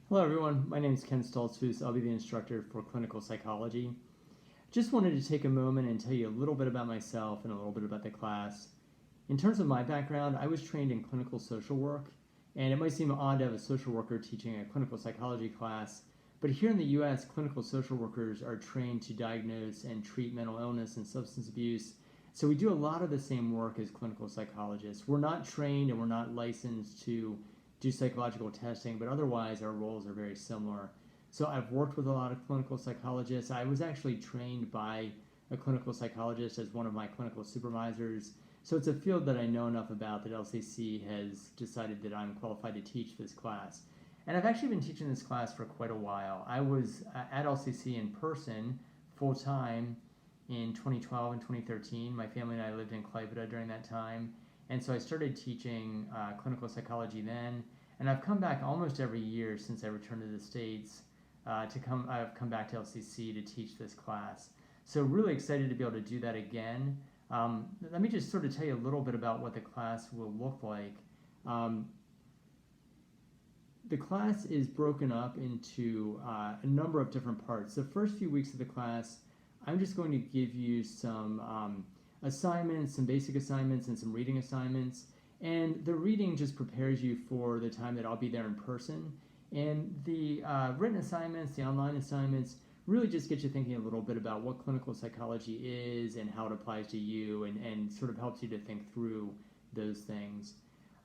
Hello everyone, my name is Ken Stoltzfus. I'll be the instructor for clinical psychology. Just wanted to take a moment and tell you a little bit about myself and a little bit about the class. In terms of my background, I was trained in clinical social work, and it might seem odd to have a social worker teaching a clinical psychology class, but here in the US, clinical social workers are trained to diagnose and treat mental illness and substance abuse. So we do a lot of the same work as clinical psychologists. We're not trained and we're not licensed to do psychological testing, but otherwise our roles are very similar. So I've worked with a lot of clinical psychologists. I was actually trained by a clinical psychologist as one of my clinical supervisors. So it's a field that I know enough about that LCC has decided that I'm qualified to teach this class. And I've actually been teaching this class for quite a while. I was at LCC in person full-time in 2012 and 2013. My family and I lived in Klaipeda during that time. And so I started teaching clinical psychology then, and I've come back almost every year since I returned to the States I've come back to LCC to teach this class. So really excited to be able to do that again. Let me just sort of tell you a little bit about what the class will look like. The class is broken up into a number of different parts. The first few weeks of the class, I'm just going to give you some assignments, some basic assignments, and some reading assignments. And the reading just prepares you for the time that I'll be there in person. And the written assignments, the online assignments, really just get you thinking a little bit about what clinical psychology is and how it applies to you, and sort of helps you to think through those things.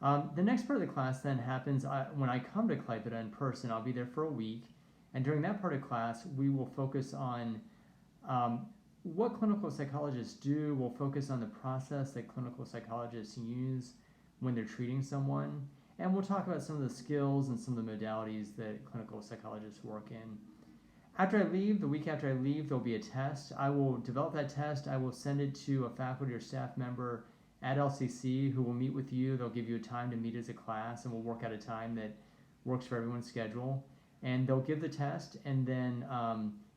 The next part of the class then happens when I come to Klaipeda in person. I'll be there for a week. And during that part of class, we will focus on what clinical psychologists do. We'll focus on the process that clinical psychologists use when they're treating someone, and we'll talk about some of the skills and some of the modalities that clinical psychologists work in. After I leave, the week after I leave, there'll be a test. I will develop that test. I will send it to a faculty or staff member at LCC who will meet with you. They'll give you a time to meet as a class, and we'll work out a time that works for everyone's schedule. And they'll give the test, and then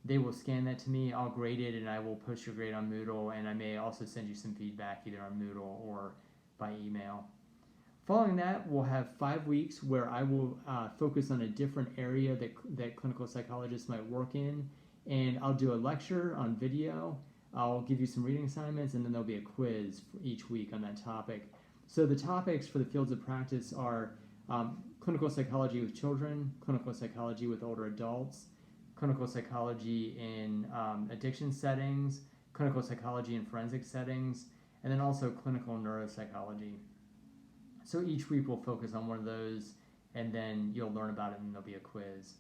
they will scan that to me. I'll grade it, and I will post your grade on Moodle, and I may also send you some feedback either on Moodle or by email. Following that, we'll have 5 weeks where I will focus on a different area that clinical psychologists might work in, and I'll do a lecture on video. I'll give you some reading assignments, and then there'll be a quiz for each week on that topic. So the topics for the fields of practice are clinical psychology with children, clinical psychology with older adults, clinical psychology in addiction settings, clinical psychology in forensic settings, and then also clinical neuropsychology. So each week we'll focus on one of those, and then you'll learn about it, and there'll be a quiz.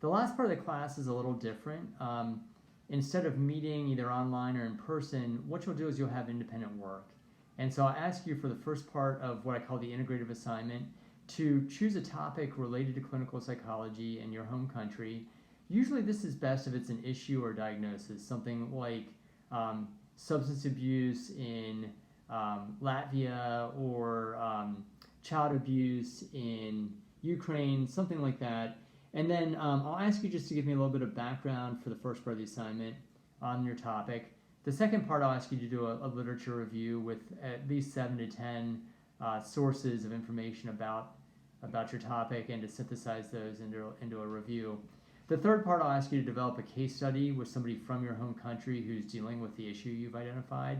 The last part of the class is a little different. Instead of meeting either online or in person, what you'll do is you'll have independent work. And so I'll ask you for the first part of what I call the integrative assignment to choose a topic related to clinical psychology in your home country. Usually this is best if it's an issue or diagnosis, something like substance abuse in Latvia, or child abuse in Ukraine, something like that. And then I'll ask you just to give me a little bit of background for the first part of the assignment on your topic. The second part, I'll ask you to do a literature review with at least 7 to 10 sources of information about your topic, and to synthesize those into a review. The third part, I'll ask you to develop a case study with somebody from your home country who's dealing with the issue you've identified.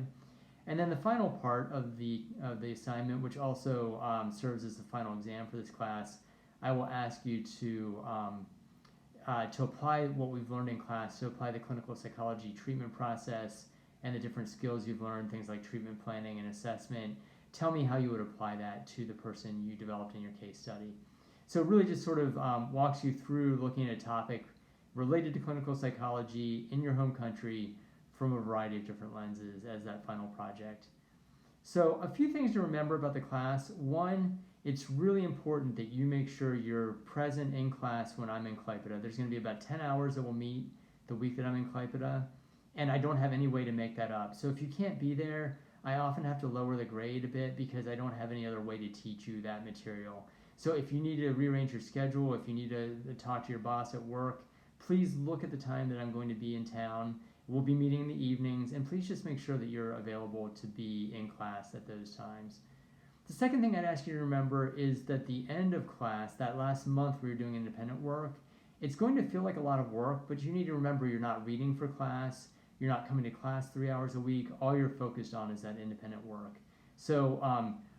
And then the final part of the assignment, which also serves as the final exam for this class, I will ask you to apply what we've learned in class, to apply the clinical psychology treatment process and the different skills you've learned, things like treatment planning and assessment. Tell me how you would apply that to the person you developed in your case study. So it really just sort of walks you through looking at a topic related to clinical psychology in your home country from a variety of different lenses as that final project. So a few things to remember about the class. One, it's really important that you make sure you're present in class when I'm in Klaipeda. There's going to be about 10 hours that we'll meet the week that I'm in Klaipeda, and I don't have any way to make that up. So if you can't be there, I often have to lower the grade a bit because I don't have any other way to teach you that material. So if you need to rearrange your schedule, if you need to talk to your boss at work, please look at the time that I'm going to be in town. We'll be meeting in the evenings, and please just make sure that you're available to be in class at those times. The second thing I'd ask you to remember is that the end of class, that last month where you're doing independent work, It's going to feel like a lot of work, but you need to remember you're not reading for class, you're not coming to class 3 hours a week. All you're focused on is that independent work. So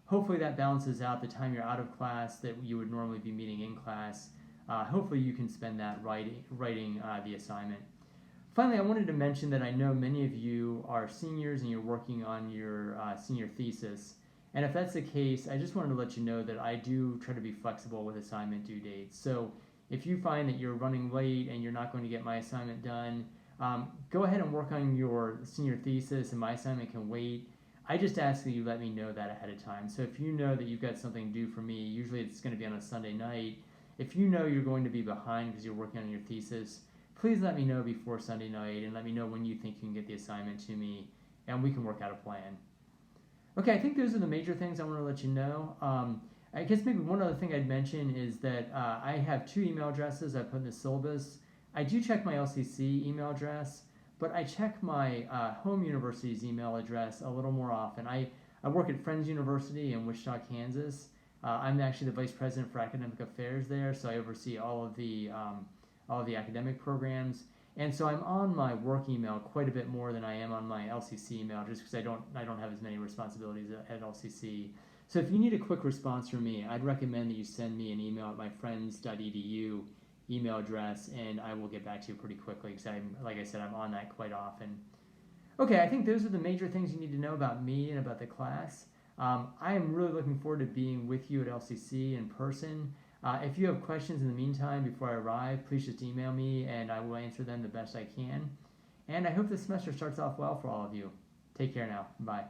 hopefully that balances out the time you're out of class that you would normally be meeting in class. Hopefully you can spend that writing the assignment. Finally, I wanted to mention that I know many of you are seniors and you're working on your senior thesis. And if that's the case, I just wanted to let you know that I do try to be flexible with assignment due dates. So if you find that you're running late and you're not going to get my assignment done, go ahead and work on your senior thesis and my assignment can wait. I just ask that you let me know that ahead of time. So if you know that you've got something due for me, usually it's going to be on a Sunday night. If you know you're going to be behind because you're working on your thesis, please let me know before Sunday night and let me know when you think you can get the assignment to me and we can work out a plan. Okay, I think those are the major things I want to let you know. I guess maybe one other thing I'd mention is that I have 2 email addresses I put in the syllabus. I do check my LCC email address, but I check my home university's email address a little more often. I work at Friends University in Wichita, Kansas. I'm actually the vice president for academic affairs there, so I oversee all of the academic programs. And so I'm on my work email quite a bit more than I am on my LCC email, just because I don't have as many responsibilities at LCC. So if you need a quick response from me, I'd recommend that you send me an email at my friends.edu email address, and I will get back to you pretty quickly because like I said, I'm on that quite often. Okay, I think those are the major things you need to know about me and about the class. I am really looking forward to being with you at LCC in person. If you have questions in the meantime before I arrive, please just email me and I will answer them the best I can. And I hope this semester starts off well for all of you. Take care now. Bye.